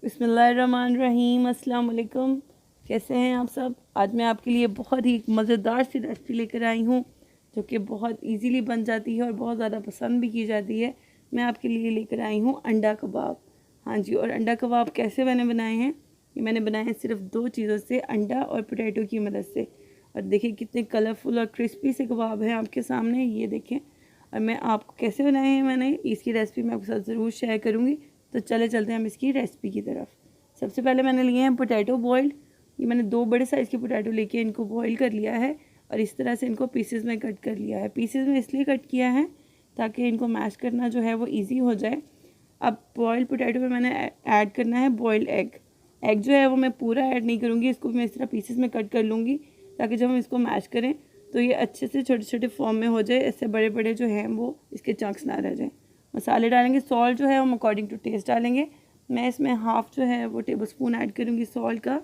बिस्मिल्लाहिर्रहमानिर्रहीम। अस्सलाम वालेकुम। कैसे हैं आप सब? आज मैं आपके लिए बहुत ही मज़ेदार सी रेसिपी लेकर आई हूँ जो कि बहुत इजीली बन जाती है और बहुत ज़्यादा पसंद भी की जाती है। मैं आपके लिए लेकर आई हूँ अंडा कबाब। हाँ जी, और अंडा कबाब कैसे मैंने बनाए हैं? ये मैंने बनाए हैं सिर्फ दो चीज़ों से, अंडा और पोटैटो की मदद से। और देखिए कितने कलरफुल और क्रिस्पी से कबाब हैं आपके सामने, ये देखें। और मैं आपको कैसे बनाए हैं मैंने इसकी रेसिपी मैं आपके साथ ज़रूर शेयर करूँगी। तो चले चलते हैं हम इसकी रेसिपी की तरफ। सबसे पहले मैंने लिए हैं पोटैटो बॉइल्ड। ये मैंने दो बड़े साइज़ के पोटैटो लेके इनको बॉईल कर लिया है और इस तरह से इनको पीसेस में कट कर लिया है। पीसेस में इसलिए कट किया है ताकि इनको मैश करना जो है वो ईजी हो जाए। अब बॉइल्ड पोटैटो में मैंने ऐड करना है बॉइल्ड एग। एग जो है वो मैं पूरा ऐड नहीं करूँगी, इसको मैं इस तरह पीसेस में कट कर लूँगी ताकि जब हम इसको मैश करें तो ये अच्छे से छोटे छोटे फॉर्म में हो जाए, ऐसे बड़े बड़े जो हैं वो इसके चंक्स ना रह जाए। मसाले डालेंगे, सॉल्ट जो है हम अकॉर्डिंग टू टेस्ट डालेंगे। मैं इसमें हाफ़ जो है वो टेबल स्पून ऐड करूँगी सॉल्ट का,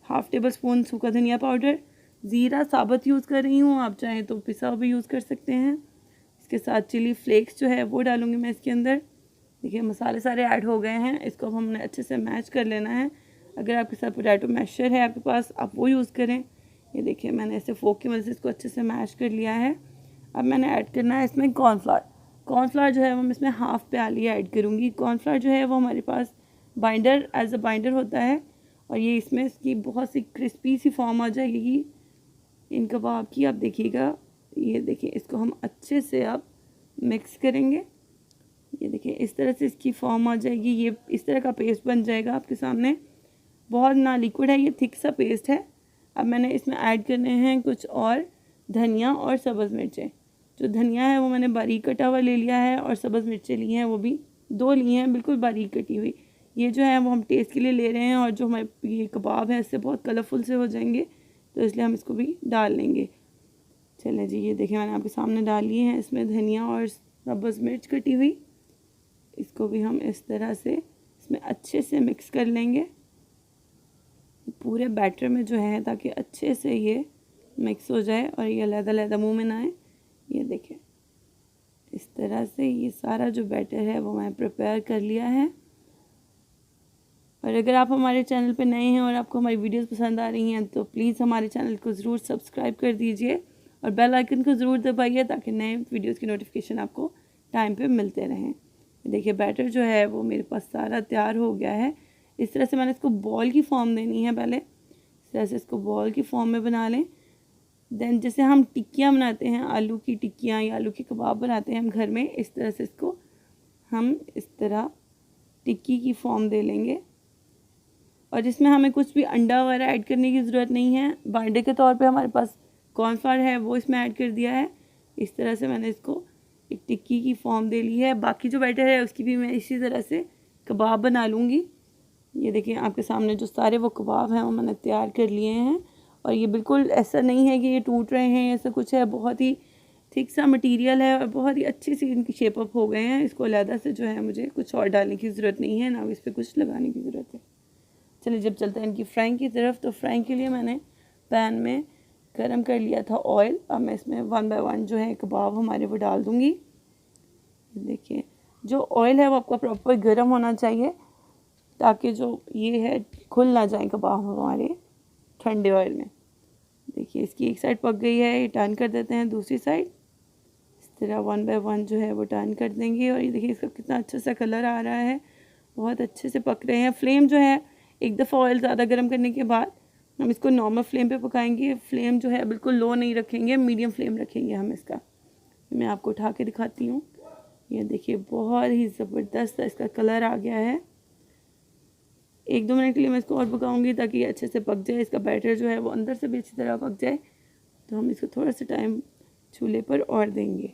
हाफ़ टेबल स्पून सूखा धनिया पाउडर, ज़ीरा साबुत यूज़ कर रही हूँ, आप चाहें तो पिसा भी यूज़ कर सकते हैं। इसके साथ चिली फ्लेक्स जो है वो डालूँगी मैं इसके अंदर। देखिए मसाले सारे ऐड हो गए हैं, इसको अब हमने अच्छे से मैश कर लेना है। अगर आपके साथ पोटैटो मैशर है आपके पास, आप वो यूज़ करें। ये देखिए मैंने ऐसे फोक की मदद से इसको अच्छे से मैश कर लिया है। अब मैंने ऐड करना है इसमें कॉर्नफ्लावर। कॉर्नफ्लावर जो है वो मैं इसमें हाफ़ प्याली ऐड करूँगी। कॉर्नफ्लावर जो है वो हमारे पास बाइंडर एज अ बाइंडर होता है और ये इसमें इसकी बहुत सी क्रिस्पी सी फॉर्म आ जाएगी इन कबाब की। आप देखिएगा, ये देखिए इसको हम अच्छे से अब मिक्स करेंगे। ये देखिए इस तरह से इसकी फॉर्म आ जाएगी, ये इस तरह का पेस्ट बन जाएगा आपके सामने। बहुत ना लिक्विड है, ये थिक सा पेस्ट है। अब मैंने इसमें ऐड करने हैं कुछ और धनिया और सब्ज़ मिर्चें। जो धनिया है वो मैंने बारीक कटा हुआ ले लिया है और सब्ज़ मिर्चें ली हैं वो भी दो ली हैं, बिल्कुल बारीक कटी हुई। ये जो है वो हम टेस्ट के लिए ले रहे हैं और जो हमारे ये कबाब है इससे बहुत कलरफुल से हो जाएंगे, तो इसलिए हम इसको भी डाल लेंगे। चलें जी, ये देखें मैंने आपके सामने डाल लिए हैं इसमें धनिया और सब्ज़ मिर्च कटी हुई। इसको भी हम इस तरह से इसमें अच्छे से मिक्स कर लेंगे पूरे बैटर में जो है, ताकि अच्छे से ये मिक्स हो जाए और ये अलग-अलग मुंह में ना आए। ये देखें इस तरह से ये सारा जो बैटर है वो मैं प्रिपेयर कर लिया है। और अगर आप हमारे चैनल पे नए हैं और आपको हमारी वीडियोस पसंद आ रही हैं तो प्लीज़ हमारे चैनल को ज़रूर सब्सक्राइब कर दीजिए और बेल आइकन को ज़रूर दबाइए ताकि नए वीडियोस की नोटिफिकेशन आपको टाइम पे मिलते रहें। देखिए बैटर जो है वो मेरे पास सारा तैयार हो गया है। इस तरह से मैंने इसको बॉल की फॉर्म देनी है, पहले इस तरह से इसको बॉल की फॉर्म में बना लें। देन जैसे हम टिक्कियाँ बनाते हैं, आलू की टिक्कियाँ या आलू के कबाब बनाते हैं हम घर में, इस तरह से इसको हम इस तरह टिक्की की फॉर्म दे लेंगे। और जिसमें हमें कुछ भी अंडा वगैरह ऐड करने की ज़रूरत नहीं है, बाइंडर के तौर पे हमारे पास कॉर्नफ्लावर है वो इसमें ऐड कर दिया है। इस तरह से मैंने इसको एक टिक्की की फॉर्म दे ली है। बाकी जो बैटर है उसकी भी मैं इसी तरह से कबाब बना लूँगी। ये देखिए आपके सामने जो सारे वो कबाब हैं वो मैंने तैयार कर लिए हैं और ये बिल्कुल ऐसा नहीं है कि ये टूट रहे हैं, ऐसा कुछ है। बहुत ही थिक सा मटेरियल है और बहुत ही अच्छी सी इनकी शेप अप हो गए हैं। इसको अलहदा से जो है मुझे कुछ और डालने की ज़रूरत नहीं है, ना इस पर कुछ लगाने की ज़रूरत है। चलिए जब चलते हैं इनकी फ्राइंग की तरफ, तो फ्राइंग के लिए मैंने पैन में गरम कर लिया था ऑयल। अब मैं इसमें 1 बाय 1 जो है कबाब हमारे वो डाल दूँगी। देखिए जो ऑयल है वो आपका प्रॉपर गर्म होना चाहिए ताकि जो ये है खुल ना जाए कबाब हमारे ठंडे ऑयल में। देखिए इसकी एक साइड पक गई है, ये टर्न कर देते हैं दूसरी साइड। इस तरह 1 बाय 1 जो है वो टर्न कर देंगे और ये देखिए इसका कितना अच्छा सा कलर आ रहा है, बहुत अच्छे से पक रहे हैं। फ्लेम जो है एक दफ़ा ऑयल ज़्यादा गर्म करने के बाद हम इसको नॉर्मल फ्लेम पे पकाएंगे। फ्लेम जो है बिल्कुल लो नहीं रखेंगे, मीडियम फ्लेम रखेंगे हम इसका। मैं आपको उठा के दिखाती हूँ। ये देखिए बहुत ही ज़बरदस्त इसका कलर आ गया है। 1-2 मिनट के लिए मैं इसको और पकाऊंगी ताकि ये अच्छे से पक जाए, इसका बैटर जो है वो अंदर से भी अच्छी तरह पक जाए। तो हम इसको थोड़ा सा टाइम चूल्हे पर और देंगे।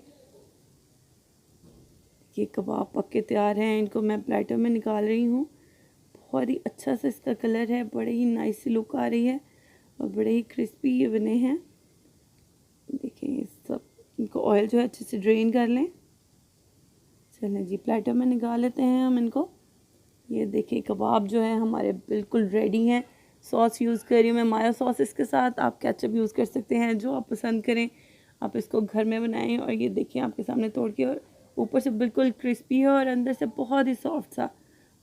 ये कबाब पक के तैयार हैं, इनको मैं प्लेटर में निकाल रही हूँ। बहुत ही अच्छा सा इसका कलर है, बड़े ही नाइस सी लुक आ रही है और बड़े ही क्रिस्पी ये बने हैं। देखिए ये सब इनको ऑयल जो है अच्छे से ड्रेन कर लें। चलें जी प्लेटर में निकाल लेते हैं हम इनको। ये देखिए कबाब जो है हमारे बिल्कुल रेडी हैं। सॉस यूज़ कर रही हूँ मैं मायो सॉस इसके साथ, आप केचप यूज़ कर सकते हैं, जो आप पसंद करें। आप इसको घर में बनाएं और ये देखिए आपके सामने तोड़ के, और ऊपर से बिल्कुल क्रिस्पी है और अंदर से बहुत ही सॉफ्ट सा,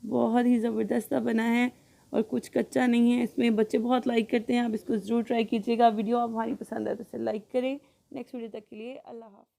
बहुत ही ज़बरदस्त बना है और कुछ कच्चा नहीं है। इसमें बच्चे बहुत लाइक करते हैं, आप इसको ज़रूर ट्राई कीजिएगा। वीडियो आप हमारी पसंद है तो इसे लाइक करें। नेक्स्ट वीडियो तक के लिए अल्लाह हाफ़िज़।